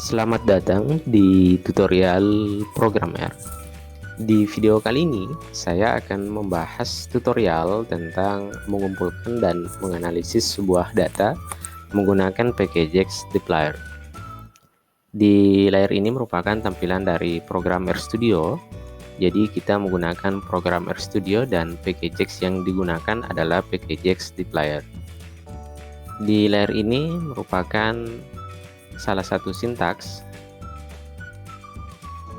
Selamat datang di tutorial programmer. Di video kali ini, saya akan membahas tutorial tentang mengumpulkan dan menganalisis sebuah data menggunakan Packagex Dplyr. Di layar ini merupakan tampilan dari Programmer Studio. Jadi kita menggunakan Programmer Studio dan Packagex yang digunakan adalah Packagex Dplyr. Di layar ini merupakan salah satu sintaks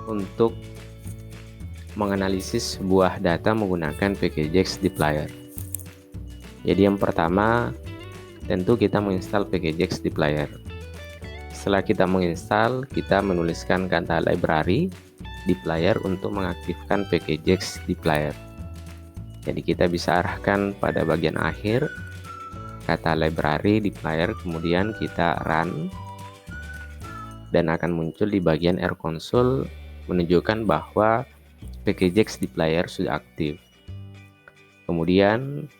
untuk menganalisis sebuah data menggunakan Packagex Dplyr. Jadi yang pertama tentu kita menginstal Packagex Dplyr. Setelah kita menginstal, kita menuliskan kata library dplyr untuk mengaktifkan Packagex Dplyr. Jadi kita bisa arahkan pada bagian akhir kata library dplyr, kemudian kita run dan akan muncul di bagian R console menunjukkan bahwa Packagex Dplyr sudah aktif. Kemudian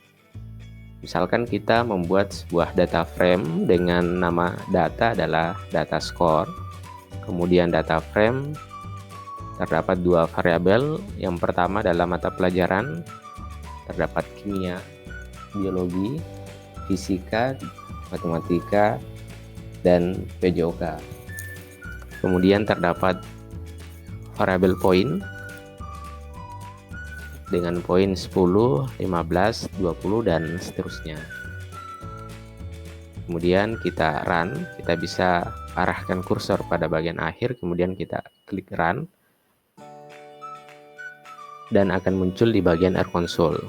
misalkan kita membuat sebuah data frame dengan nama data adalah data score. Kemudian data frame terdapat dua variabel. Yang pertama adalah mata pelajaran, terdapat kimia, biologi, fisika, matematika, dan PJOK. Kemudian terdapat variabel poin dengan poin 10, 15, 20 dan seterusnya. Kemudian kita run, kita bisa arahkan kursor pada bagian akhir, kemudian kita klik run dan akan muncul di bagian R console.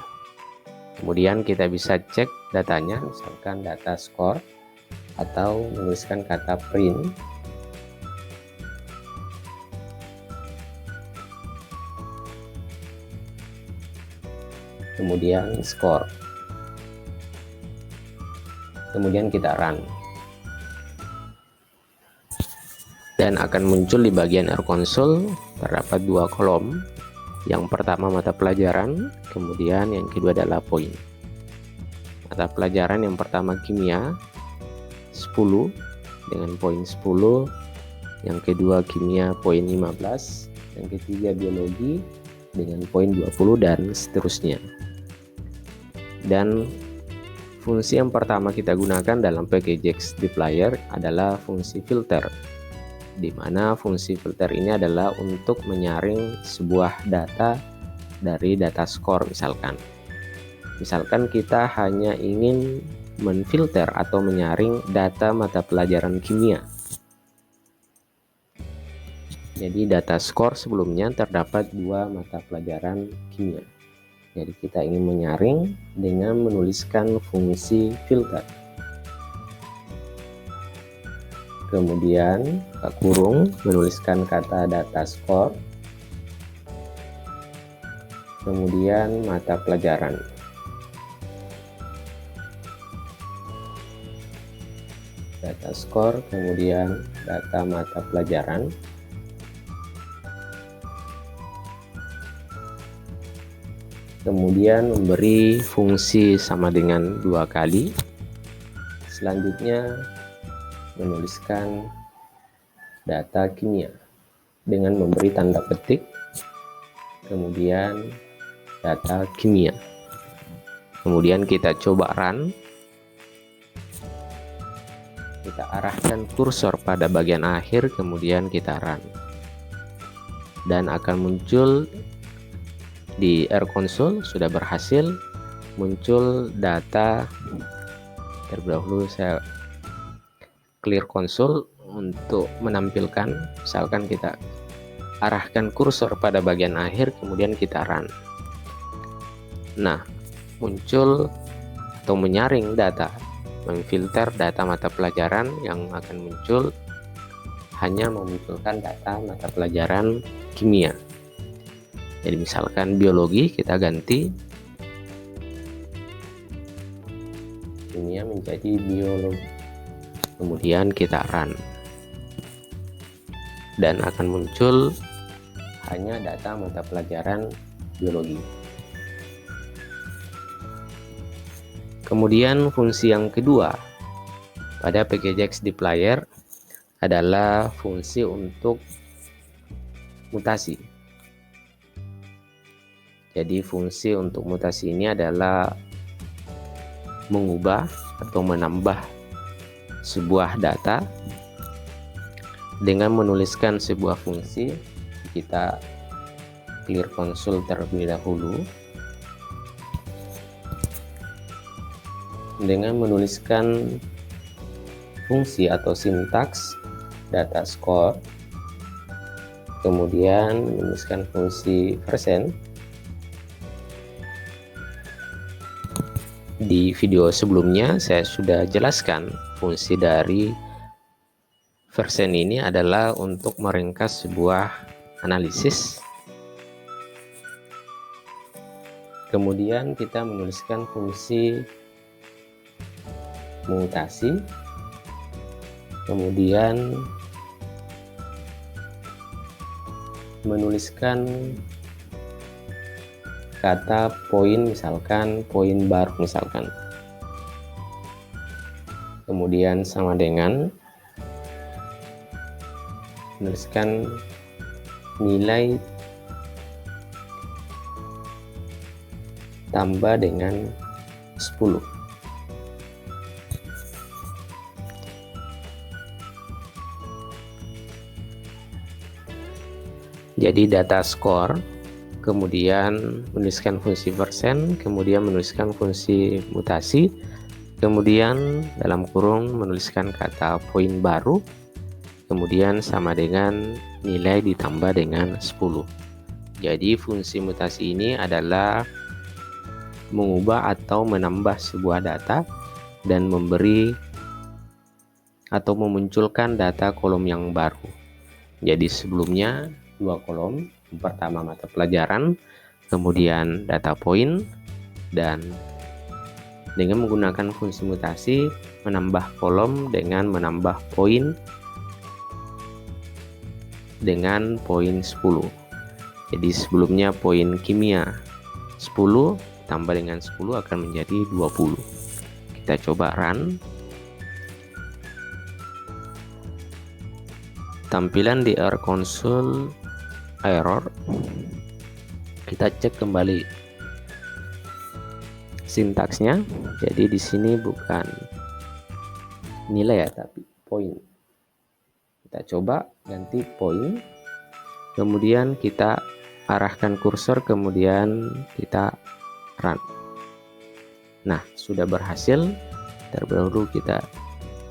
Kemudian kita bisa cek datanya, misalkan data score, atau menuliskan kata print. Kemudian score, kemudian kita run dan akan muncul di bagian R console terdapat dua kolom. Yang pertama mata pelajaran, kemudian yang kedua adalah poin. Mata pelajaran yang pertama kimia 10 dengan poin 10, yang kedua kimia poin 15, yang ketiga biologi dengan poin 20 dan seterusnya. Dan fungsi yang pertama kita gunakan dalam Packagex Dplyr adalah fungsi filter, di mana fungsi filter ini adalah untuk menyaring sebuah data dari data score. Misalkan kita hanya ingin menfilter atau menyaring data mata pelajaran kimia. Jadi data score sebelumnya terdapat dua mata pelajaran kimia. Jadi kita ingin menyaring dengan menuliskan fungsi filter. Kemudian buka kurung, menuliskan kata data score. Kemudian mata pelajaran. Data score, kemudian data mata pelajaran. Kemudian memberi fungsi sama dengan 2 kali. Selanjutnya menuliskan data kimia dengan memberi tanda petik, kemudian data kimia. Kemudian kita coba run, kita arahkan kursor pada bagian akhir, kemudian kita run dan akan muncul di R console sudah berhasil muncul data. Terlebih dahulu saya clear console untuk menampilkan, misalkan kita arahkan kursor pada bagian akhir kemudian kita run. Nah, muncul atau menyaring data, memfilter data mata pelajaran yang akan muncul hanya memunculkan data mata pelajaran kimia. Jadi misalkan biologi, kita ganti kimia menjadi biologi, kemudian kita run dan akan muncul hanya data mata pelajaran biologi. Kemudian fungsi yang kedua pada Packagex Dplyr adalah fungsi untuk mutasi. Jadi fungsi untuk mutasi ini adalah mengubah atau menambah sebuah data dengan menuliskan sebuah fungsi. Kita clear console terlebih dahulu dengan menuliskan fungsi atau sintaks data score, kemudian menuliskan fungsi persen. Di video sebelumnya saya sudah jelaskan fungsi dari persen ini adalah untuk meringkas sebuah analisis. Kemudian kita menuliskan fungsi mutasi, kemudian menuliskan kata poin, misalkan poin baru misalkan, kemudian sama dengan menuliskan nilai tambah dengan 10. Jadi data score, kemudian menuliskan fungsi persen, kemudian menuliskan fungsi mutasi, kemudian dalam kurung menuliskan kata poin baru, kemudian sama dengan nilai ditambah dengan 10. Jadi fungsi mutasi ini adalah mengubah atau menambah sebuah data dan memberi atau memunculkan data kolom yang baru. Jadi sebelumnya 2 kolom, yang pertama mata pelajaran, kemudian data poin, dan dengan menggunakan fungsi mutasi menambah kolom dengan menambah poin dengan poin 10. Jadi sebelumnya poin kimia 10 tambah dengan 10 akan menjadi 20. Kita coba run. Tampilan di error console error. Kita cek kembali sintaksnya. Jadi di sini bukan nilai ya, tapi poin. Kita coba ganti poin. Kemudian kita arahkan kursor, kemudian kita run. Nah, sudah berhasil. Terlebih dahulu kita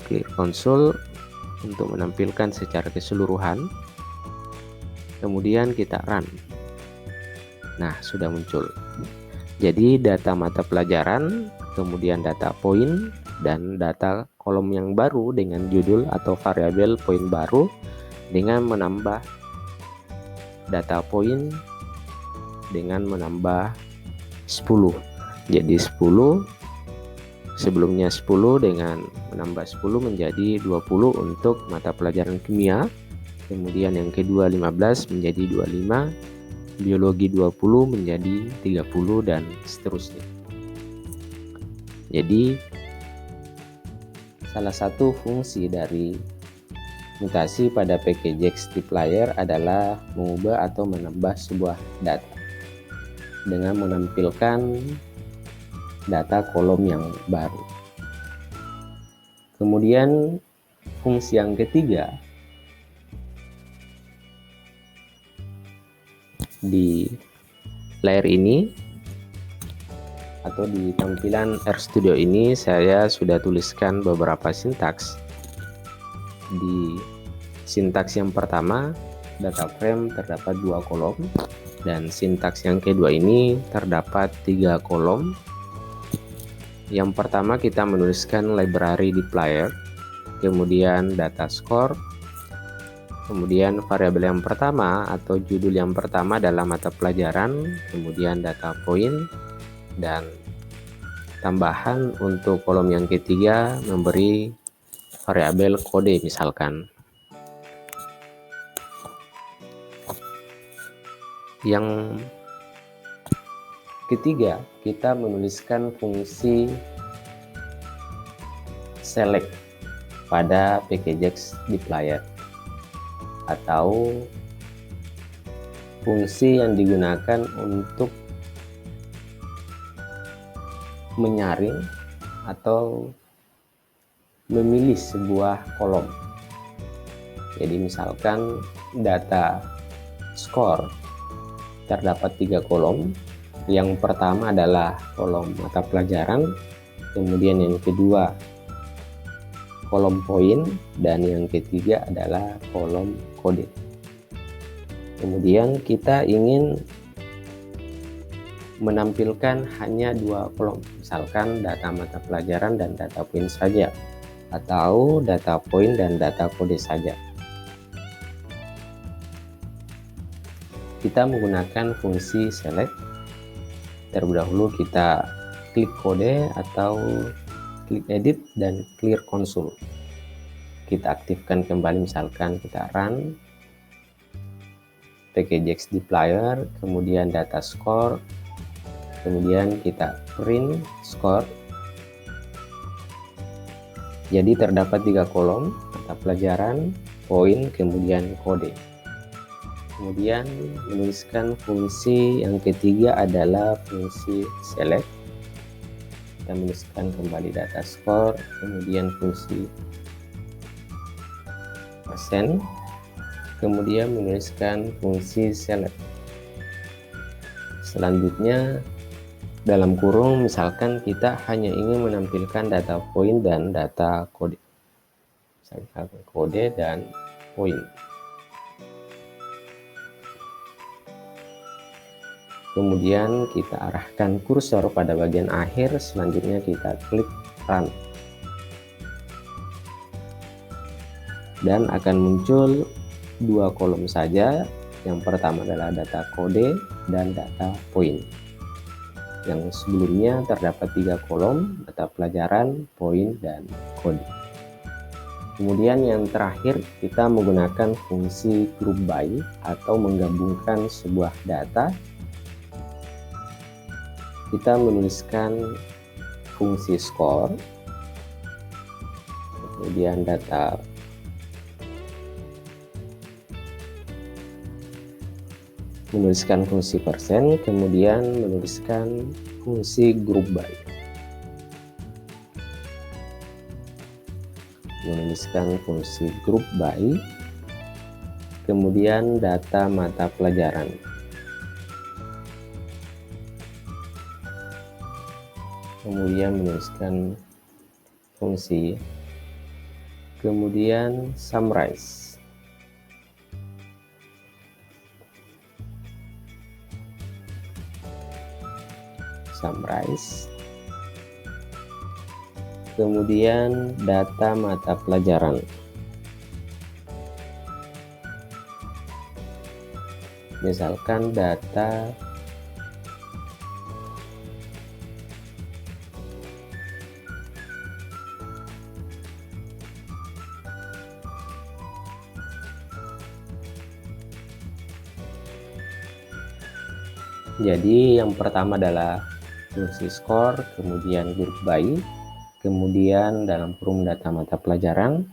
clear console untuk menampilkan secara keseluruhan. Kemudian kita run. Nah, sudah muncul. Jadi data mata pelajaran, kemudian data poin, dan data kolom yang baru dengan judul atau variabel poin baru dengan menambah data poin dengan menambah 10. Jadi 10, sebelumnya 10 dengan menambah 10 menjadi 20 untuk mata pelajaran kimia. Kemudian yang kedua 15 menjadi 25, biologi 20 menjadi 30, dan seterusnya. Jadi salah satu fungsi dari mutasi pada PKJAX dplyr adalah mengubah atau menambah sebuah data dengan menampilkan data kolom yang baru. Kemudian fungsi yang ketiga di layar ini atau di tampilan RStudio ini saya sudah tuliskan beberapa sintaks. Di sintaks yang pertama, data frame terdapat 2 kolom, dan sintaks yang kedua ini terdapat 3 kolom. Yang pertama kita menuliskan library dplyr, kemudian data score, kemudian variabel yang pertama atau judul yang pertama dalam mata pelajaran, kemudian data poin, dan tambahan untuk kolom yang ketiga memberi variabel kode misalkan. Yang ketiga, kita menuliskan fungsi select. pada pkgex dplyr, atau fungsi yang digunakan untuk menyaring atau memilih sebuah kolom. Jadi misalkan data skor terdapat 3 kolom. Yang pertama adalah kolom mata pelajaran, kemudian yang kedua kolom poin, dan yang ketiga adalah kolom kode. Kemudian kita ingin menampilkan hanya 2 kolom, misalkan data mata pelajaran dan data poin saja, atau data poin dan data kode saja. Kita menggunakan fungsi select. Terlebih dahulu kita klik kode atau klik edit dan clear console. Kita aktifkan kembali, misalkan kita run pkgex dplyr, kemudian data score, kemudian kita print score. Jadi terdapat 3 kolom, mata pelajaran, poin, kemudian kode. Kemudian menuliskan fungsi yang ketiga adalah fungsi select. Kita menuliskan kembali data score, kemudian fungsi persen, kemudian menuliskan fungsi select. Selanjutnya dalam kurung, misalkan kita hanya ingin menampilkan data poin dan data kode, misalkan kode dan poin. Kemudian kita arahkan kursor pada bagian akhir, selanjutnya kita klik run. Dan akan muncul 2 kolom saja. Yang pertama adalah data kode dan data poin. Yang sebelumnya terdapat 3 kolom, data pelajaran, poin, dan kode. Kemudian yang terakhir kita menggunakan fungsi group by atau menggabungkan sebuah data. Kita menuliskan fungsi score, kemudian data menuliskan fungsi persen, kemudian menuliskan fungsi group by. Menuliskan fungsi group by, kemudian data mata pelajaran. Kemudian menuliskan fungsi, kemudian summarize. Kemudian data mata pelajaran. Misalkan data jadi yang pertama adalah fungsi score, kemudian group by, kemudian dalam kurung data mata pelajaran,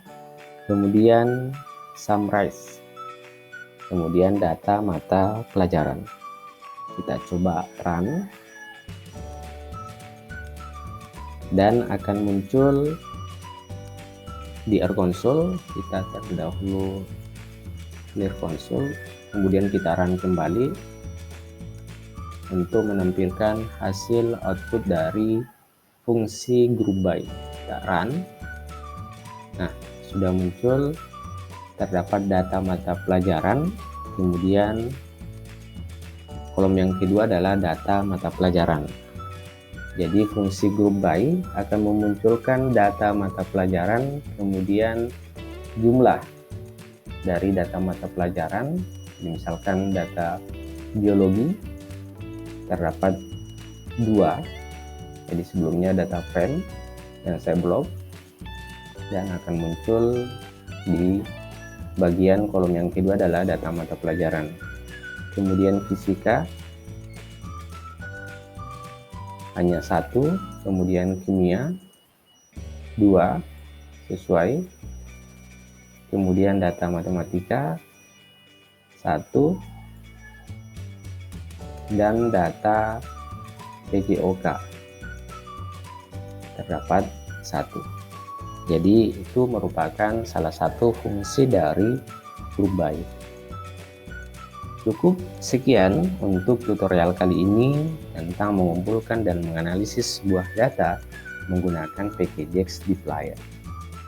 kemudian summarize, kemudian data mata pelajaran. Kita coba run dan akan muncul di R console. Kita terlebih dahulu clear console, kemudian kita run kembali untuk menampilkan hasil output dari fungsi group by. Kita run. Nah, sudah muncul, terdapat data mata pelajaran, kemudian kolom yang kedua adalah data mata pelajaran. Jadi fungsi group by akan memunculkan data mata pelajaran, kemudian jumlah dari data mata pelajaran. Misalkan data biologi terdapat 2, jadi sebelumnya data frame yang saya blok, dan akan muncul di bagian kolom yang kedua adalah data mata pelajaran. Kemudian fisika hanya 1, kemudian kimia 2, sesuai, kemudian data matematika 1, dan data PJOK terdapat 1. Jadi itu merupakan salah satu fungsi dari loop by. Cukup sekian untuk tutorial kali ini tentang mengumpulkan dan menganalisis sebuah data menggunakan PKJAX Dplyr.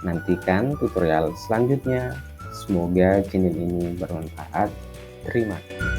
Nantikan tutorial selanjutnya. Semoga channel ini bermanfaat. Terima kasih.